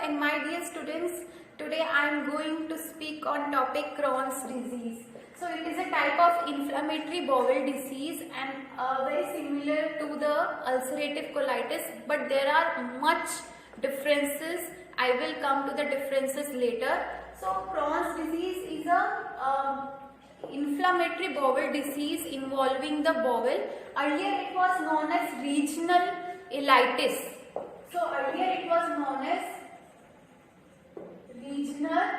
and my dear students, today I am going to speak on topic Crohn's disease. So it is a type of inflammatory bowel disease and very similar to the ulcerative colitis, but there are much differences. I will come to the differences later. So Crohn's disease is a inflammatory bowel disease involving the bowel. Earlier it was known as regional ileitis. So earlier it was known as regional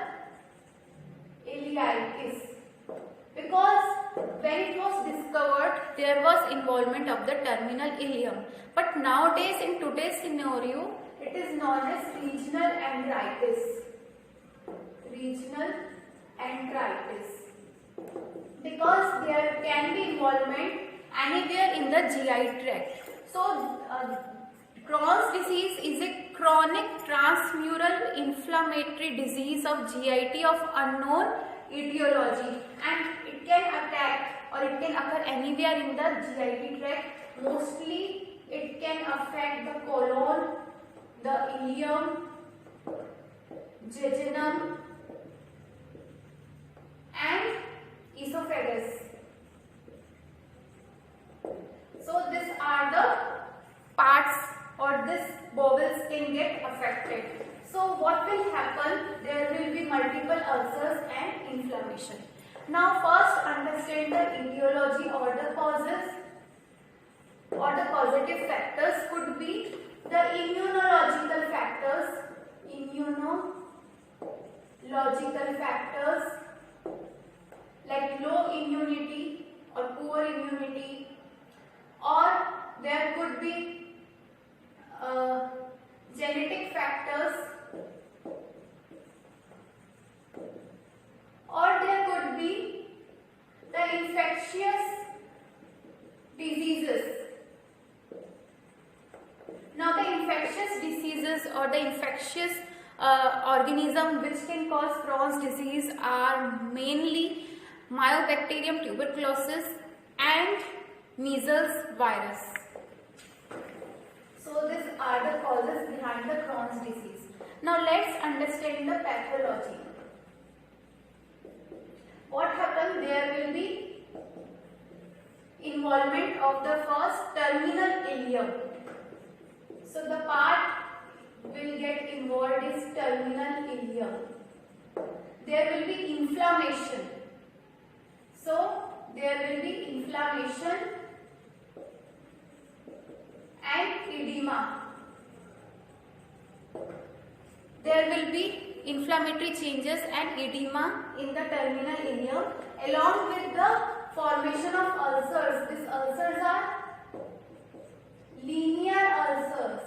ileitis because when it was discovered there was involvement of the terminal ileum. But nowadays in today's scenario it is known as regional enteritis. Regional enteritis. Because there can be involvement anywhere in the GI tract. So, Crohn's disease is a chronic transmural inflammatory disease of GIT of unknown etiology, and it can attack or it can occur anywhere in the GIT tract. Mostly, it can affect the colon, the ileum, jejunum, and esophagus. So these are the parts or this bowels can get affected. So what will happen? There will be multiple ulcers and inflammation. Now first understand the etiology or the causes or the causative factors could be the immunological factors, like low immunity or poor immunity, or there could be genetic factors, or there could be the infectious diseases. Now the infectious diseases or the infectious organism which can cause Crohn's disease are mainly Mycobacterium tuberculosis and measles virus. So these are the causes behind the Crohn's disease. Now let's understand the pathology. What happens? There will be involvement of the first terminal ileum. So the part will get involved is terminal ileum. There will be inflammation. So there will be inflammation and edema. There will be inflammatory changes and edema in the terminal ileum along with the formation of ulcers. These ulcers are linear ulcers.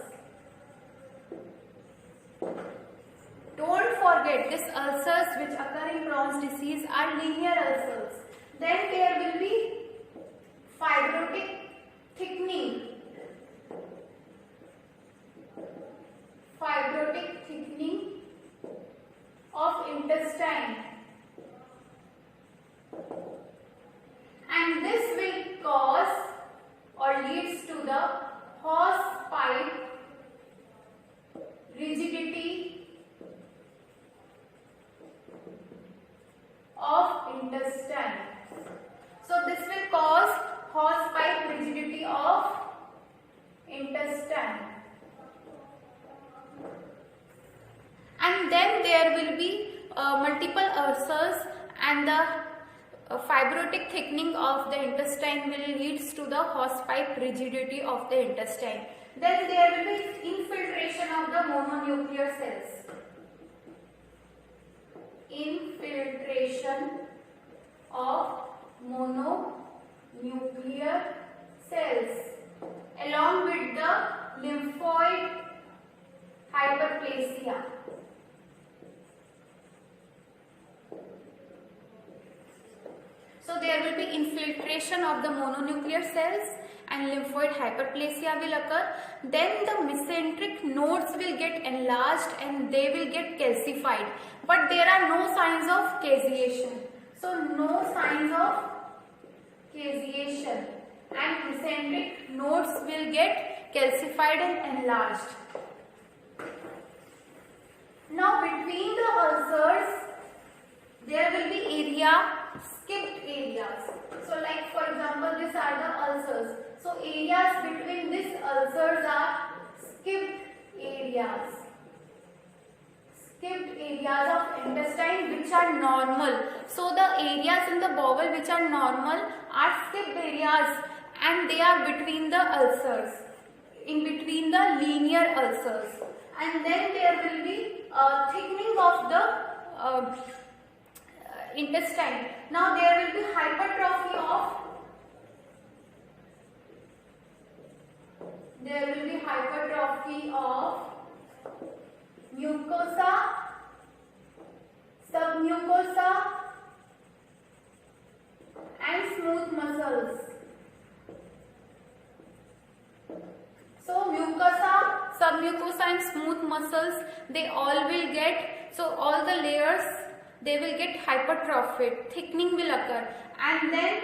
Don't forget, these ulcers which occur in Crohn's disease are linear ulcers. Then there will be fibrotic thickening. Fibrotic thickening of intestine. And this will cause or leads to the hose pipe rigidity of intestine. So this will cause hose pipe rigidity of intestine. And then there will be multiple ulcers, and the fibrotic thickening of the intestine will leads to the hose pipe rigidity of the intestine. Then there will be infiltration of the mononuclear cells. Infiltration of mononuclear cells along with the lymphoid hyperplasia. So there will be infiltration of the mononuclear cells and lymphoid hyperplasia will occur. Then the mesenteric nodes will get enlarged and they will get calcified. But there are no signs of caseation. So no signs of caseation, and mesenteric nodes will get calcified and enlarged. Now between the ulcers there will be area, skipped areas. So like for example, these are the ulcers. So areas between these ulcers are skipped areas. Skipped areas of intestine which are normal. So the areas in the bowel which are normal are skipped areas, and they are between the ulcers, in between the linear ulcers. And then there will be thickening of the intestine. Now there will be hypertrophy of mucosa, submucosa and smooth muscles. So mucosa, submucosa and smooth muscles, they all will get, so all the layers, they will get hypertrophied, thickening will occur. And then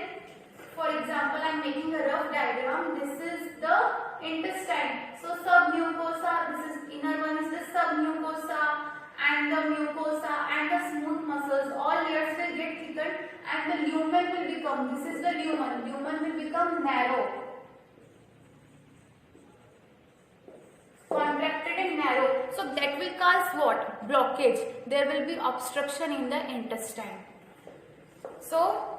for example, I am making a rough diagram. This is the intestine. So submucosa, this is inner one is the submucosa, and the mucosa and the smooth muscles, all layers will get thickened, and the lumen will become, this is the lumen, lumen will become narrow, contracted and narrow. So that will cause what? Blockage. There will be obstruction in the intestine. So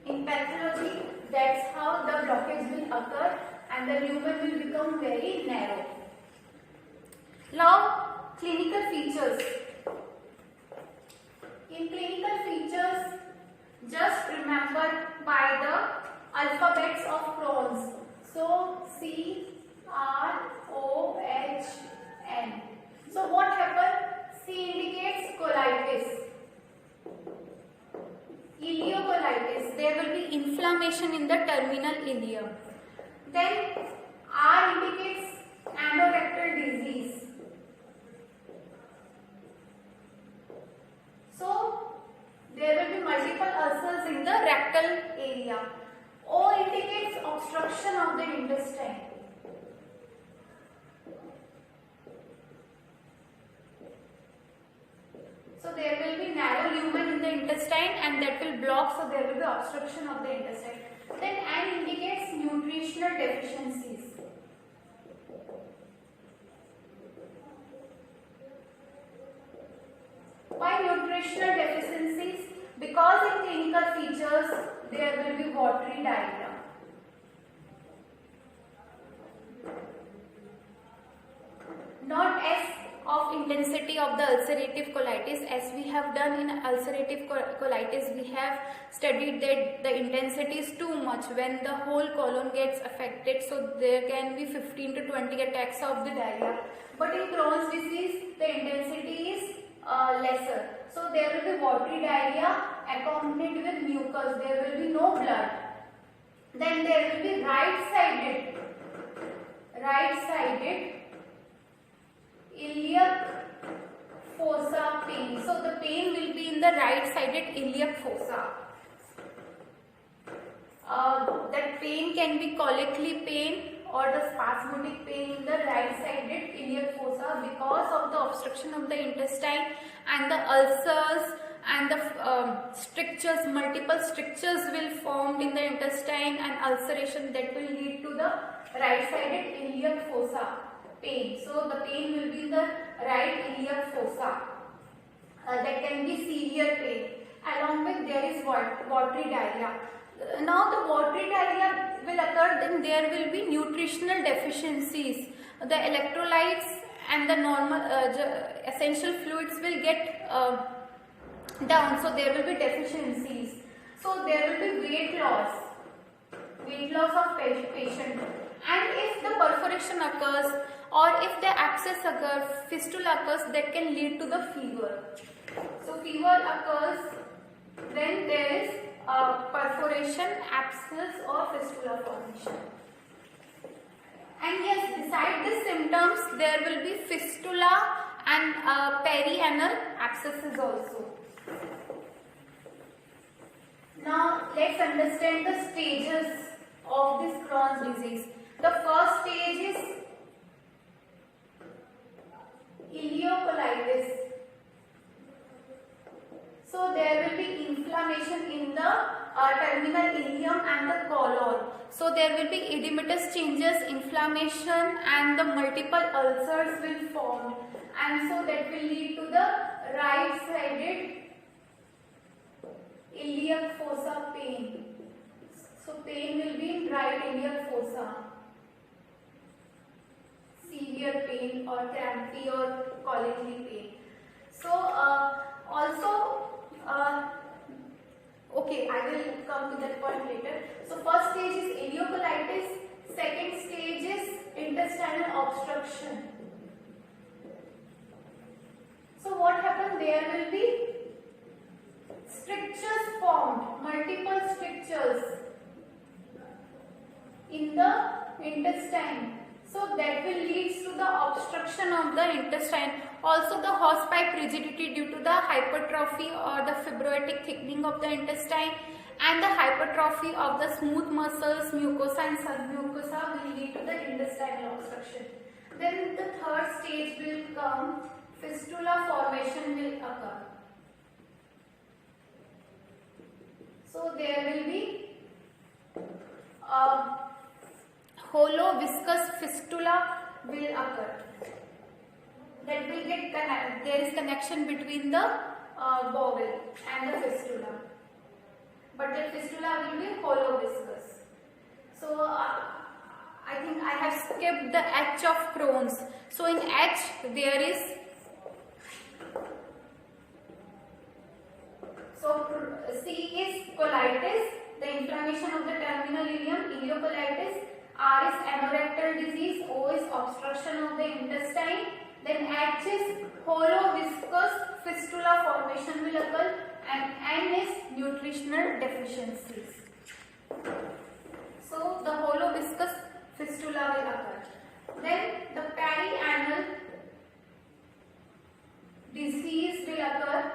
in pathology, that's how the blockage will occur and the lumen will become very narrow. Now, clinical features. In clinical features, just remember by the alphabets of Crohn's. So, C, R, O, H, N. So, what happened? C indicates colitis. Ileocolitis, there will be inflammation in the terminal ileum. Then R indicates anorectal disease. So there will be multiple ulcers in the rectal area. O indicates obstruction of the intestine. So there will be narrow lumen in the intestine and that will block, so there will be obstruction of the intestine. Then N indicates nutritional deficiencies. Why nutritional deficiencies? Because in clinical features there will be watery diarrhea. Not as of intensity of the ulcerative colitis, as we have done in ulcerative colitis, we have studied that the intensity is too much when the whole colon gets affected, so there can be 15 to 20 attacks of the diarrhea. But in Crohn's disease, the intensity is lesser. So there will be watery diarrhea accompanied with mucus, there will be no blood. Then there will be right-sided iliac fossa pain. So the pain will be in the right-sided iliac fossa. That pain can be colloquial pain or the spasmodic pain in the right-sided iliac fossa because of the obstruction of the intestine and the ulcers and the strictures, multiple strictures will form in the intestine and ulceration that will lead to the right-sided iliac fossa pain. So the pain will be in the right iliac fossa. That can be severe pain. Along with there is watery diarrhea. Now the watery diarrhea will occur, then there will be nutritional deficiencies. The electrolytes and the normal essential fluids will get down, so there will be deficiencies. So there will be weight loss of patient. And if the perforation occurs or if the abscess occurs, fistula occurs, that can lead to the fever. So fever occurs when there is perforation, abscess or fistula formation. And yes, beside the symptoms, there will be fistula and perianal abscesses also. Now let's understand the stages of this Crohn's disease. The first stage is ileocolitis. changes, inflammation and the multiple ulcers will form, and so that will lead to the right sided iliac fossa pain. So pain will be in right iliac fossa, severe pain or crampy or collically pain. So okay, I will come to that point later. So first stage is ileocolitis, second stage is intestinal obstruction. So what happened? There will be strictures formed, multiple strictures in the intestine. So that will lead to the obstruction of the intestine. Also the hosepipe rigidity due to the hypertrophy or the fibrotic thickening of the intestine, and the hypertrophy of the smooth muscles, mucosa and submucosa will lead to the intestinal obstruction. Then the third stage will come, fistula formation will occur. So there will be hollow viscous fistula will occur. That will get there is connection between the bowel and the fistula, but the fistula will be hollow viscous. So I think I have skipped the H of Crohn's. So in H there is, so C is colitis, the inflammation of the terminal ileum, ileocolitis. R is anorectal disease, O is obstruction of the intestine, then H is hollow viscous fistula formation will occur, and N is nutritional deficiencies. So the hollow viscous fistula will occur. Then the perianal disease will occur.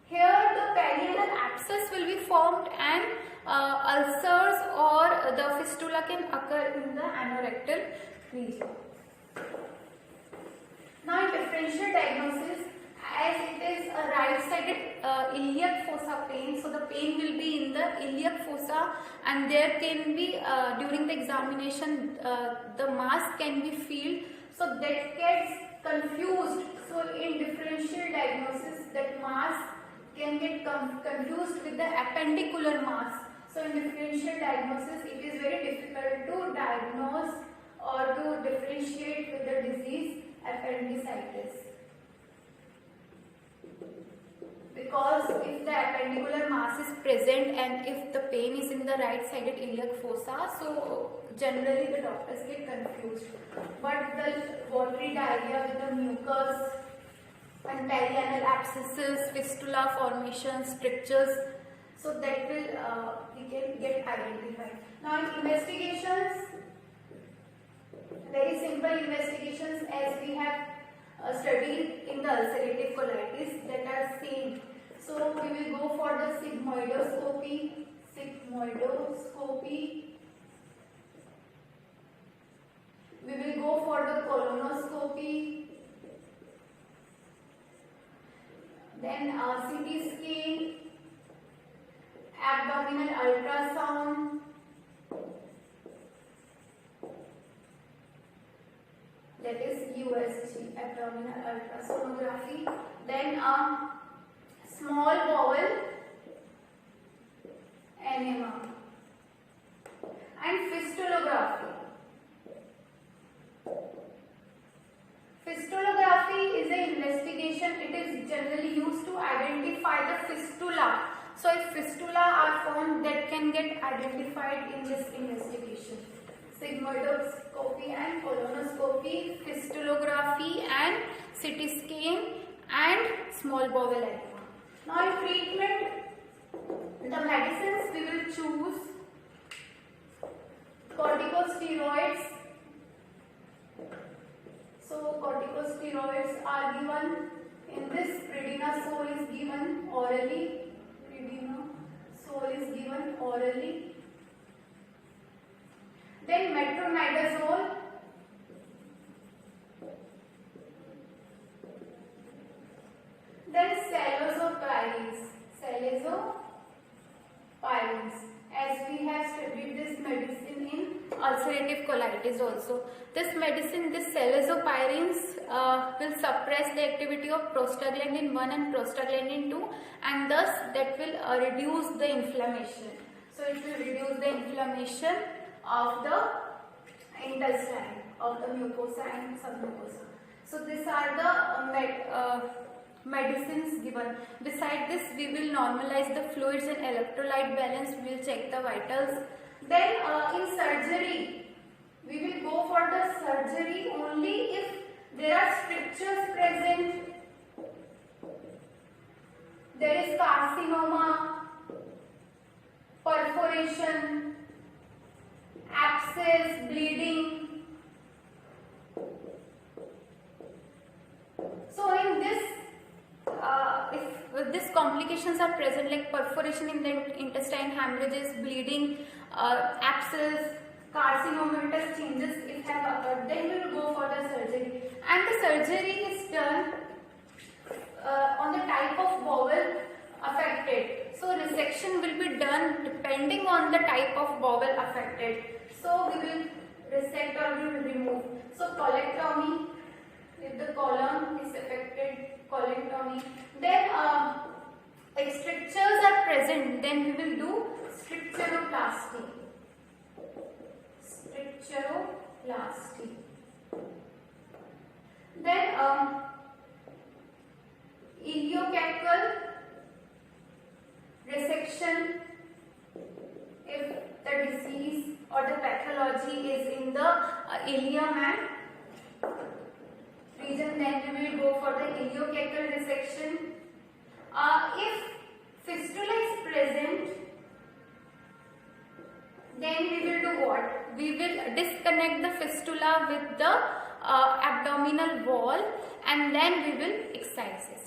Here the perianal abscess will be formed, and ulcers or the fistula can occur in the anorectal region. Now in differential diagnosis, as it is a right-sided iliac fossa pain, so the pain will be in the iliac fossa, and there can be during the examination the mass can be felt, so that gets confused. So in differential diagnosis, that mass can get confused with the appendicular mass. So in differential diagnosis, it is very difficult to diagnose or to differentiate with the disease appendicitis, because if the appendicular mass is present and if the pain is in the right-sided iliac fossa, so generally the doctors get confused. But the watery diarrhea with the mucus and perianal abscesses, fistula formations, strictures, so that will we can get identified. Now in investigations, very simple investigations as we have studied in the ulcerative colitis that are same. So we will go for the sigmoidoscopy, we will go for the colonoscopy, then CT scan, abdominal ultrasound, that is USG, abdominal ultrasonography, then small bowel enema, and fistulography. Fistulography is an investigation. It is generally used to identify the fistula. So if fistula are found, that can get identified in this investigation. Sigmoidoscopy and colonoscopy, fistulography and CT scan and small bowel enema. Now in treatment, the medicines we will choose corticosteroids. So corticosteroids are given in this, prednisone is given orally, then metronidazole, then salazopyrines, as we have studied this medicine in ulcerative ulcerative colitis also. This medicine, this salazopirines will suppress the activity of prostaglandin 1 and prostaglandin 2, and thus that will reduce the inflammation. So it will reduce the inflammation of the intestine, of the mucosa and submucosa. So these are the medicines given. Beside this, we will normalize the fluids and electrolyte balance. We will check the vitals. Then in surgery, we will go for the surgery only if there are strictures present, there is carcinoma, perforation, abscess, bleeding. So in this, if these complications are present, like perforation in the intestine, hemorrhages, bleeding, abscess, carcinomatous changes if have occurred, then we will go for the surgery. And the surgery is done on the type of bowel affected. So resection will be done depending on the type of bowel affected. So we will resect or we will remove. So colectomy, if the colon is affected, colectomy. Then if strictures are present, then we will do stricturoplasty. Stricturoplasty. Then ileocacal resection if the disease or the pathology is in the ileum and region, then we will go for the ileocacal resection. If fistula is present, then we will do what? We will disconnect the fistula with the abdominal wall, and then we will excise it.